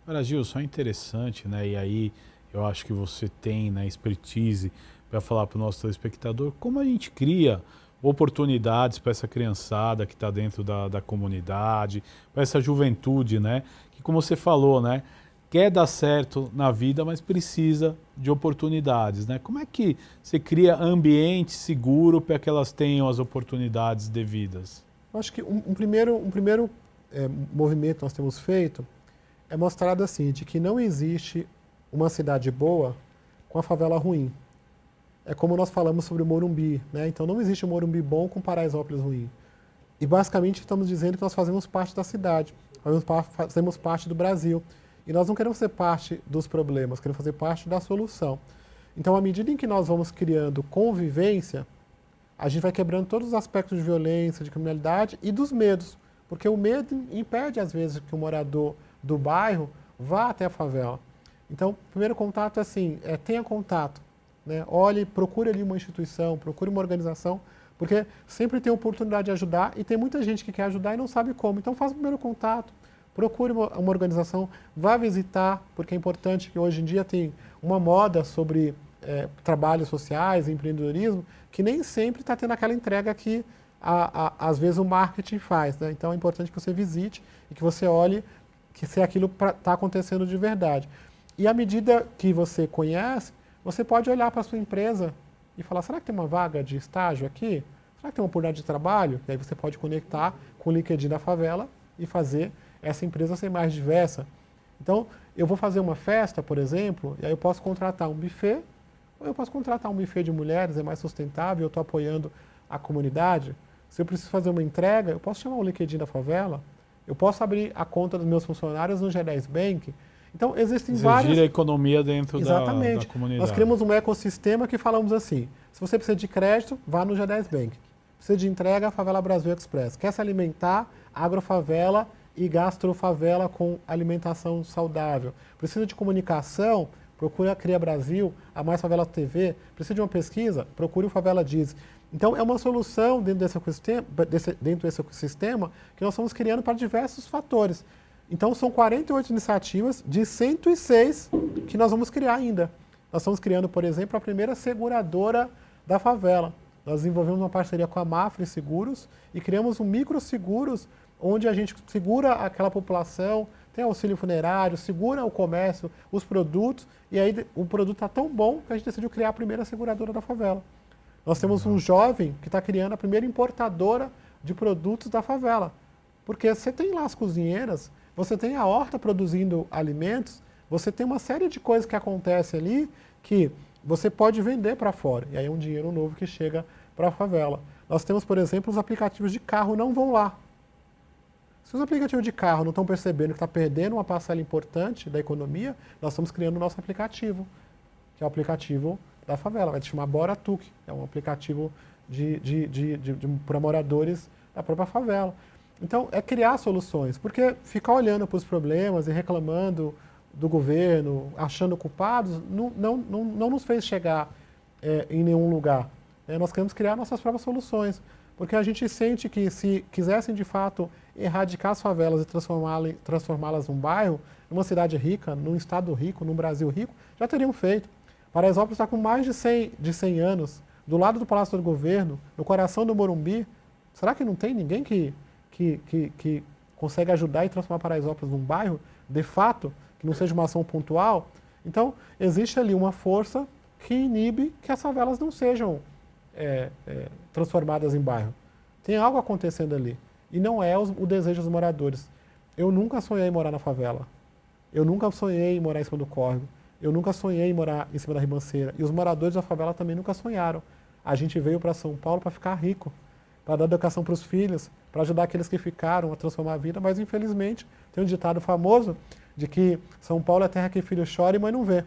Agora, Gilson, é interessante, né? E aí eu acho que você tem, né, expertise para falar para o nosso telespectador como a gente cria oportunidades para essa criançada que está dentro da comunidade, para essa juventude, né? Que, como você falou, né, quer dar certo na vida, mas precisa de oportunidades, né? Como é que você cria ambiente seguro para que elas tenham as oportunidades devidas? Eu acho que um primeiro movimento que nós temos feito é mostrado assim, de que não existe uma cidade boa com a favela ruim. É como nós falamos sobre o Morumbi, né? Então não existe um Morumbi bom com Paraisópolis ruim. E basicamente estamos dizendo que nós fazemos parte da cidade, fazemos parte do Brasil. E nós não queremos ser parte dos problemas, queremos fazer parte da solução. Então, à medida em que nós vamos criando convivência, a gente vai quebrando todos os aspectos de violência, de criminalidade e dos medos. Porque o medo impede, às vezes, que o morador do bairro vá até a favela. Então, o primeiro contato é assim, tenha contato. Né? Olhe, procure ali uma instituição, procure uma organização, porque sempre tem oportunidade de ajudar e tem muita gente que quer ajudar e não sabe como. Então, faça o primeiro contato. Procure uma organização, vá visitar, porque é importante que hoje em dia tem uma moda sobre trabalhos sociais, empreendedorismo, que nem sempre está tendo aquela entrega que, às vezes, o marketing faz. Né? Então, é importante que você visite e que você olhe se aquilo está acontecendo de verdade. E à medida que você conhece, você pode olhar para a sua empresa e falar, será que tem uma vaga de estágio aqui? Será que tem uma oportunidade de trabalho? E aí você pode conectar com o LinkedIn da favela e fazer essa empresa ser mais diversa. Então, eu vou fazer uma festa, por exemplo, e aí eu posso contratar um buffet, ou eu posso contratar um buffet de mulheres, é mais sustentável, eu estou apoiando a comunidade. Se eu preciso fazer uma entrega, eu posso chamar o LinkedIn da favela, eu posso abrir a conta dos meus funcionários no G10 Bank. Então, existem várias... Exigir a economia dentro da comunidade. Nós criamos um ecossistema que falamos assim, se você precisa de crédito, vá no G10 Bank. Precisa de entrega, Favela Brasil Express. Quer se alimentar, Agrofavela e Gastrofavela com alimentação saudável. Precisa de comunicação, procura a Cria Brasil, a Mais Favela TV. Precisa de uma pesquisa, procure o Favela Diz. Então, é uma solução dentro desse ecossistema que nós estamos criando para diversos fatores. Então, são 48 iniciativas de 106 que nós vamos criar ainda. Nós estamos criando, por exemplo, a primeira seguradora da favela. Nós desenvolvemos uma parceria com a Mafre Seguros e criamos um microseguros onde a gente segura aquela população, tem auxílio funerário, segura o comércio, os produtos, e aí o produto está tão bom que a gente decidiu criar a primeira seguradora da favela. Nós temos um jovem que está criando a primeira importadora de produtos da favela. Porque você tem lá as cozinheiras, você tem a horta produzindo alimentos, você tem uma série de coisas que acontecem ali que você pode vender para fora. E aí é um dinheiro novo que chega para a favela. Nós temos, por exemplo, os aplicativos de carro não vão lá. Se os aplicativos de carro não estão percebendo que está perdendo uma parcela importante da economia, nós estamos criando o nosso aplicativo, que é o aplicativo da favela. Vai se chamar Bora Tuc. É um aplicativo para moradores da própria favela. Então, é criar soluções, porque ficar olhando para os problemas e reclamando do governo, achando culpados, não nos fez chegar em nenhum lugar. Nós queremos criar nossas próprias soluções, porque a gente sente que se quisessem de fato erradicar as favelas e transformá-las num bairro, numa cidade rica, num estado rico, num Brasil rico, já teriam feito. Paraisópolis está com mais de 100 anos, do lado do Palácio do Governo, no coração do Morumbi. Será que não tem ninguém que consegue ajudar e transformar Paraisópolis num bairro, de fato, que não seja uma ação pontual? Então, existe ali uma força que inibe que as favelas não sejam transformadas em bairro. Tem algo acontecendo ali. E não é o desejo dos moradores. Eu nunca sonhei em morar na favela. Eu nunca sonhei em morar em cima do córrego. Eu nunca sonhei em morar em cima da ribanceira. E os moradores da favela também nunca sonharam. A gente veio para São Paulo para ficar rico, para dar educação para os filhos, para ajudar aqueles que ficaram a transformar a vida, mas infelizmente tem um ditado famoso de que São Paulo é terra que filho chora e mãe não vê.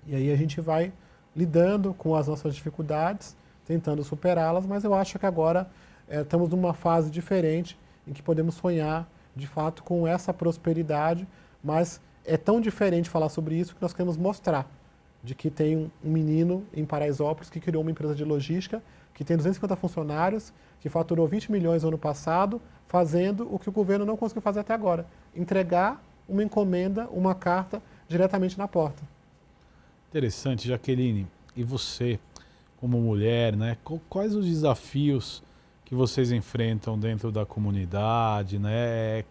E aí a gente vai lidando com as nossas dificuldades, tentando superá-las, mas eu acho que agora estamos numa fase diferente em que podemos sonhar de fato com essa prosperidade, mas é tão diferente falar sobre isso que nós queremos mostrar de que tem um menino em Paraisópolis que criou uma empresa de logística, que tem 250 funcionários, que faturou 20 milhões no ano passado, fazendo o que o governo não conseguiu fazer até agora, entregar uma encomenda, uma carta diretamente na porta. Interessante, Jaqueline. E você, como mulher, né, quais os desafios que vocês enfrentam dentro da comunidade, né?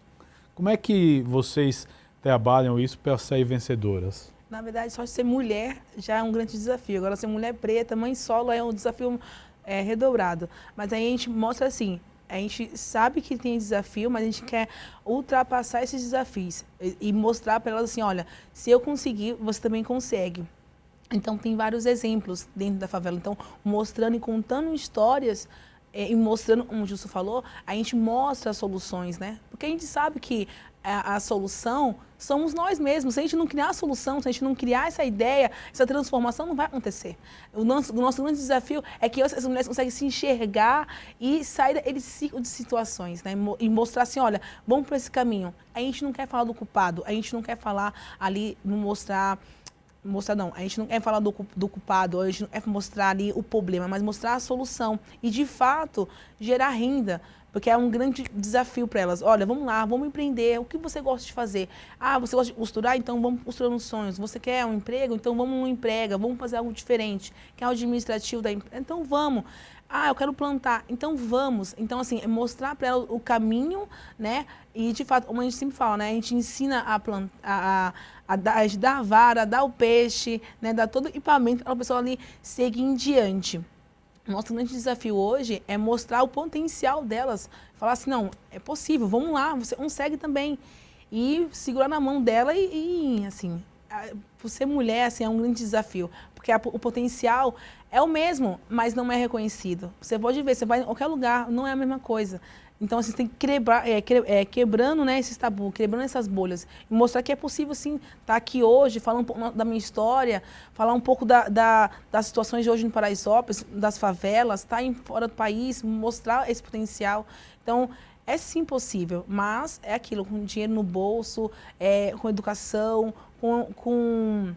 Como é que vocês trabalham isso para sair vencedoras? Na verdade, só ser mulher já é um grande desafio. Agora, ser mulher preta, mãe solo, é um desafio redobrado. Mas aí a gente mostra assim, a gente sabe que tem desafio, mas a gente quer ultrapassar esses desafios e mostrar para elas assim, olha, se eu conseguir, você também consegue. Então, tem vários exemplos dentro da favela. Então, mostrando e contando histórias e mostrando, como o Justo falou, a gente mostra as soluções, né? Porque a gente sabe que a solução somos nós mesmos. Se a gente não criar a solução, se a gente não criar essa ideia, essa transformação, não vai acontecer. O nosso grande desafio é que essas mulheres conseguem se enxergar e sair desse ciclo de situações, né? E mostrar assim, olha, vamos para esse caminho. A gente não quer falar do culpado, a gente não quer falar ali, não mostrar não, a gente não quer falar do culpado, a gente não quer mostrar ali o problema, mas mostrar a solução e, de fato, gerar renda porque é um grande desafio para elas. Olha, vamos lá, vamos empreender. O que você gosta de fazer? Ah, você gosta de costurar? Então vamos costurando os sonhos. Você quer um emprego? Então vamos num emprega, vamos fazer algo diferente. Quer o administrativo da empresa? Então vamos. Ah, eu quero plantar. Então vamos. Então, assim, é mostrar para ela o caminho, né? E, de fato, como a gente sempre fala, né? A gente ensina a plantar, a gente dá a vara, dá o peixe, né? Dá todo o equipamento para a pessoa ali seguir em diante. Nosso grande desafio hoje é mostrar o potencial delas. Falar assim, não, é possível, vamos lá, você consegue também. E segurar na mão dela assim, por ser mulher, assim, é um grande desafio. Porque o potencial é o mesmo, mas não é reconhecido. Você pode ver, você vai em qualquer lugar, não é a mesma coisa. Então, assim, você tem que quebrando, né, esses tabus, quebrando essas bolhas. E mostrar que é possível, sim, estar aqui hoje, falar um pouco da minha história, falar um pouco das situações de hoje no Paraisópolis, das favelas, estar fora do país, mostrar esse potencial. Então, é sim possível, mas é aquilo, com dinheiro no bolso, com educação, com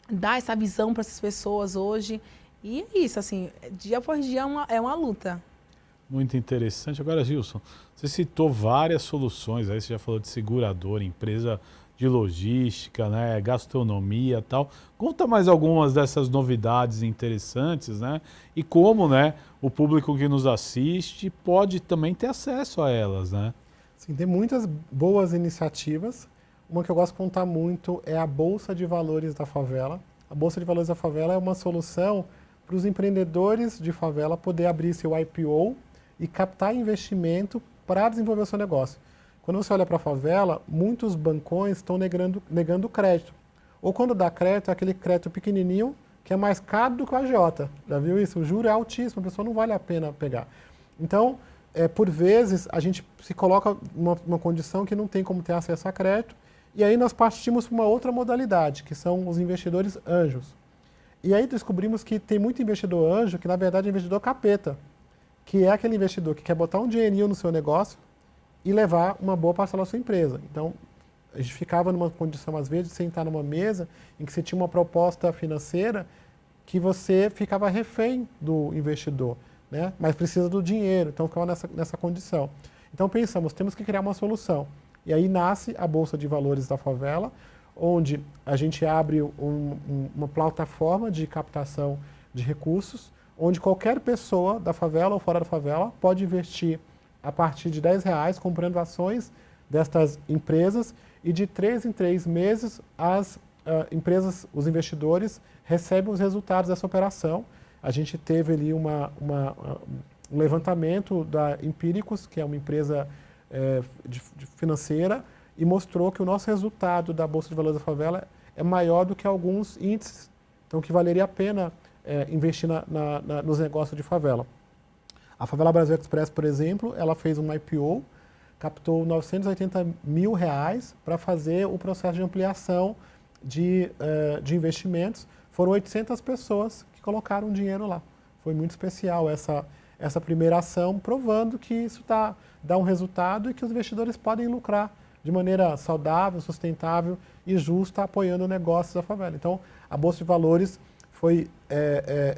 dar essa visão para essas pessoas hoje. E é isso, assim, dia após dia é uma luta. Muito interessante. Agora, Gilson, você citou várias soluções, aí você já falou de seguradora, empresa de logística, né, gastronomia e tal. Conta mais algumas dessas novidades interessantes, né? E como, né, o público que nos assiste pode também ter acesso a elas, né? Sim, tem muitas boas iniciativas. Uma que eu gosto de contar muito é a Bolsa de Valores da Favela. A Bolsa de Valores da Favela é uma solução para os empreendedores de favela poder abrir seu IPO e captar investimento para desenvolver o seu negócio. Quando você olha para a favela, muitos bancões estão negando crédito. Ou quando dá crédito, é aquele crédito pequenininho que é mais caro do que o agiota. Já viu isso? O juro é altíssimo, a pessoa não vale a pena pegar. Então, por vezes, a gente se coloca numa condição que não tem como ter acesso a crédito, e aí nós partimos para uma outra modalidade, que são os investidores anjos. E aí descobrimos que tem muito investidor anjo que, na verdade, é investidor capeta, que é aquele investidor que quer botar um dinheirinho no seu negócio e levar uma boa parcela da sua empresa. Então, a gente ficava numa condição, às vezes, de sentar numa mesa em que você tinha uma proposta financeira que você ficava refém do investidor, né? Mas precisa do dinheiro, então ficava nessa condição. Então, pensamos, temos que criar uma solução. E aí nasce a Bolsa de Valores da Favela, onde a gente abre uma plataforma de captação de recursos, onde qualquer pessoa da favela ou fora da favela pode investir a partir de R$10 comprando ações destas empresas, e de 3 em 3 meses as empresas, os investidores recebem os resultados dessa operação. A gente teve ali um levantamento da Empíricos, que é uma empresa financeira, e mostrou que o nosso resultado da Bolsa de Valores da Favela é maior do que alguns índices, então que valeria a pena investir nos negócios de favela. A Favela Brasil Express, por exemplo, ela fez um IPO, captou R$980 mil para fazer o processo de ampliação de investimentos. Foram 800 pessoas que colocaram dinheiro lá. Foi muito especial essa primeira ação, provando que isso dá um resultado e que os investidores podem lucrar de maneira saudável, sustentável e justa, apoiando o negócio da favela. Então, a Bolsa de Valores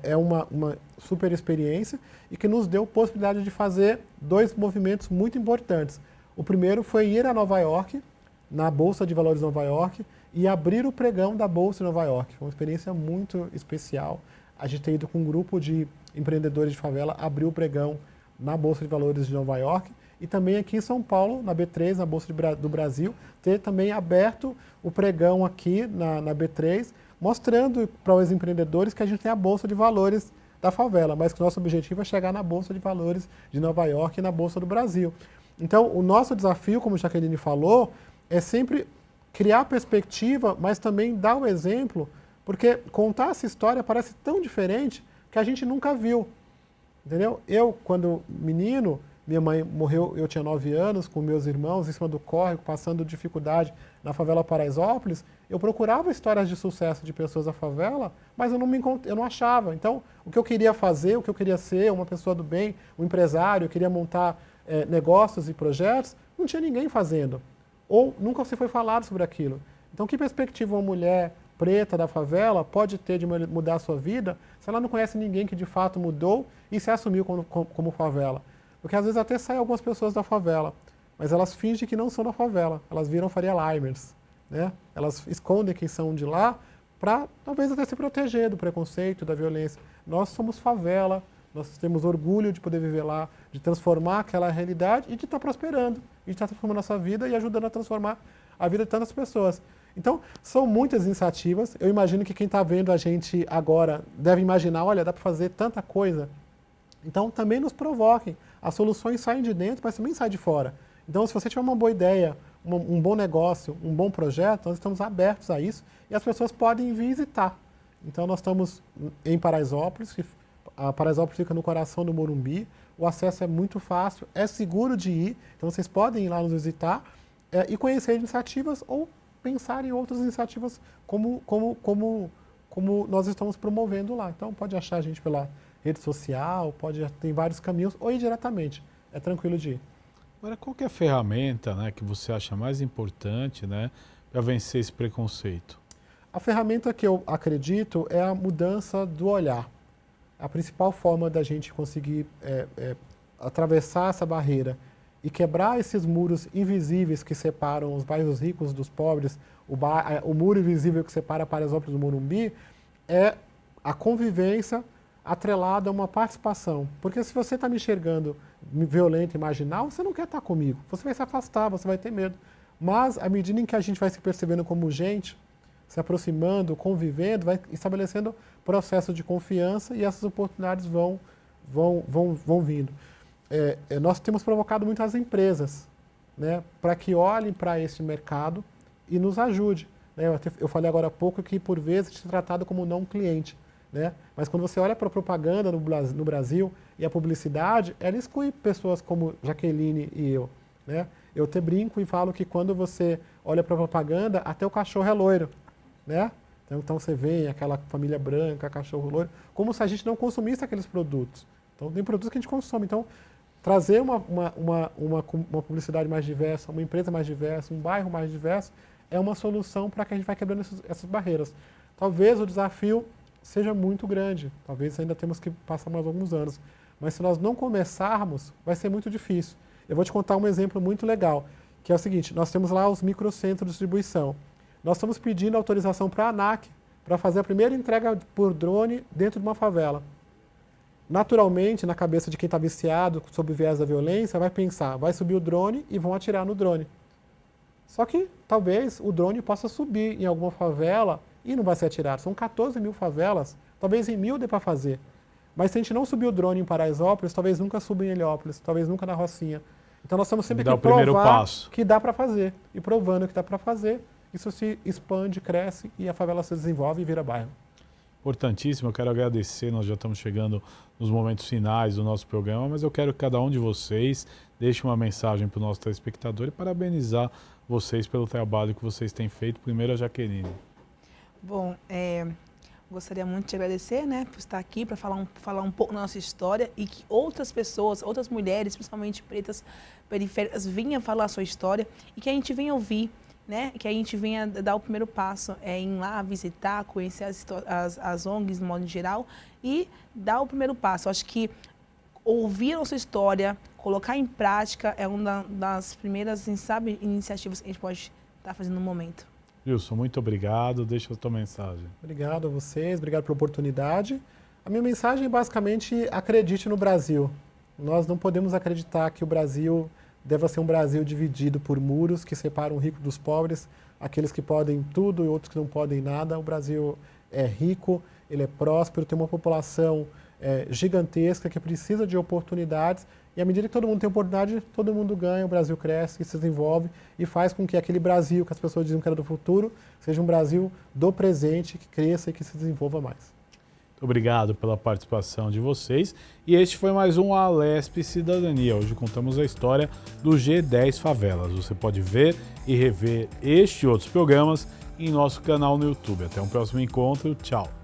é uma super experiência e que nos deu possibilidade de fazer 2 movimentos muito importantes. O primeiro foi ir a Nova York, na Bolsa de Valores de Nova York, e abrir o pregão da Bolsa de Nova York. Foi uma experiência muito especial. A gente tem ido com um grupo de empreendedores de favela, abrir o pregão na Bolsa de Valores de Nova York, e também aqui em São Paulo, na B3, na Bolsa do Brasil, ter também aberto o pregão aqui na B3, mostrando para os empreendedores que a gente tem a Bolsa de Valores da favela, mas que o nosso objetivo é chegar na Bolsa de Valores de Nova York e na Bolsa do Brasil. Então, o nosso desafio, como a Jaqueline falou, é sempre criar perspectiva, mas também dar o exemplo, porque contar essa história parece tão diferente que a gente nunca viu, entendeu? Eu, quando menino, minha mãe morreu, eu tinha 9 anos, com meus irmãos, em cima do córrego, passando dificuldade na favela Paraisópolis, eu procurava histórias de sucesso de pessoas da favela, mas eu não achava. Então, o que eu queria fazer, o que eu queria ser, uma pessoa do bem, um empresário, eu queria montar negócios e projetos, não tinha ninguém fazendo. Ou nunca se foi falado sobre aquilo. Então, que perspectiva uma mulher preta da favela pode ter de mudar a sua vida se ela não conhece ninguém que de fato mudou e se assumiu como favela? Porque às vezes até saem algumas pessoas da favela, mas elas fingem que não são da favela, elas viram Faria Limers, né? Elas escondem quem são de lá para talvez até se proteger do preconceito, da violência. Nós somos favela, nós temos orgulho de poder viver lá, de transformar aquela realidade e de estar prosperando, e de estar transformando a nossa vida e ajudando a transformar a vida de tantas pessoas. Então, são muitas iniciativas. Eu imagino que quem está vendo a gente agora deve imaginar, olha, dá para fazer tanta coisa. Então, também nos provoquem. As soluções saem de dentro, mas também saem de fora. Então, se você tiver uma boa ideia, um bom negócio, um bom projeto, nós estamos abertos a isso e as pessoas podem visitar. Então, nós estamos em Paraisópolis, a Paraisópolis fica no coração do Morumbi, o acesso é muito fácil, é seguro de ir, então vocês podem ir lá nos visitar e conhecer iniciativas ou pensar em outras iniciativas como nós estamos promovendo lá. Então, pode achar a gente pela rede social, tem vários caminhos, ou ir diretamente, é tranquilo de ir. Agora, qual que é a ferramenta, né, que você acha mais importante, né, para vencer esse preconceito? A ferramenta que eu acredito é a mudança do olhar. A principal forma da gente conseguir atravessar essa barreira e quebrar esses muros invisíveis que separam os bairros ricos dos pobres, o muro invisível que separa Paraisópolis do Morumbi, é a convivência atrelada a uma participação. Porque se você está me enxergando violento e marginal, você não quer estar comigo. Você vai se afastar, você vai ter medo. Mas, à medida em que a gente vai se percebendo como gente, se aproximando, convivendo, vai estabelecendo processo de confiança e essas oportunidades vão vindo. Nós temos provocado muitas empresas, né, para que olhem para esse mercado e nos ajude. Né? Eu falei agora há pouco que, por vezes, é tratado como não cliente. Né? Mas quando você olha para a propaganda no Brasil e a publicidade, ela exclui pessoas como Jaqueline e eu. Né? Eu até brinco e falo que quando você olha para a propaganda, até o cachorro é loiro. Né? Então você vê aquela família branca, cachorro loiro, como se a gente não consumisse aqueles produtos. Então tem produtos que a gente consome. Então trazer uma publicidade mais diversa, uma empresa mais diversa, um bairro mais diverso, é uma solução para que a gente vai quebrando essas barreiras. Talvez o desafio seja muito grande, talvez ainda temos que passar mais alguns anos, mas se nós não começarmos, vai ser muito difícil. Eu vou te contar um exemplo muito legal, que é o seguinte, nós temos lá os microcentros de distribuição. Nós estamos pedindo autorização para a ANAC para fazer a primeira entrega por drone dentro de uma favela. Naturalmente, na cabeça de quem está viciado sob o viés da violência, vai pensar, vai subir o drone e vão atirar no drone. Só que talvez o drone possa subir em alguma favela e não vai ser atirado. São 14 mil favelas, talvez em 1000 dê para fazer. Mas se a gente não subir o drone em Paraisópolis, talvez nunca suba em Heliópolis, talvez nunca na Rocinha. Então nós temos sempre que provar que dá para fazer. E provando que dá para fazer, isso se expande, cresce e a favela se desenvolve e vira bairro. Importantíssimo, eu quero agradecer, nós já estamos chegando nos momentos finais do nosso programa, mas eu quero que cada um de vocês deixe uma mensagem para o nosso telespectador e parabenizar vocês pelo trabalho que vocês têm feito. Primeiro a Jaqueline. Bom, gostaria muito de agradecer, né, por estar aqui para falar um pouco da nossa história e que outras pessoas, outras mulheres, principalmente pretas, periféricas, venham falar a sua história e que a gente venha ouvir, né, que a gente venha dar o primeiro passo, ir lá visitar, conhecer as ONGs no modo geral e dar o primeiro passo. Eu acho que ouvir a nossa história, colocar em prática é uma das primeiras, iniciativas que a gente pode estar fazendo no momento. Wilson, muito obrigado. Deixa a tua mensagem. Obrigado a vocês, obrigado pela oportunidade. A minha mensagem é basicamente acredite no Brasil. Nós não podemos acreditar que o Brasil deve ser um Brasil dividido por muros que separam o rico dos pobres, aqueles que podem tudo e outros que não podem nada. O Brasil é rico, ele é próspero, tem uma população gigantesca que precisa de oportunidades e à medida que todo mundo tem oportunidade, todo mundo ganha, o Brasil cresce, se desenvolve e faz com que aquele Brasil que as pessoas diziam que era do futuro seja um Brasil do presente, que cresça e que se desenvolva mais. Muito obrigado pela participação de vocês e este foi mais um Alesp Cidadania. Hoje contamos a história do G10 Favelas. Você pode ver e rever este e outros programas em nosso canal no YouTube. Até um próximo encontro. Tchau!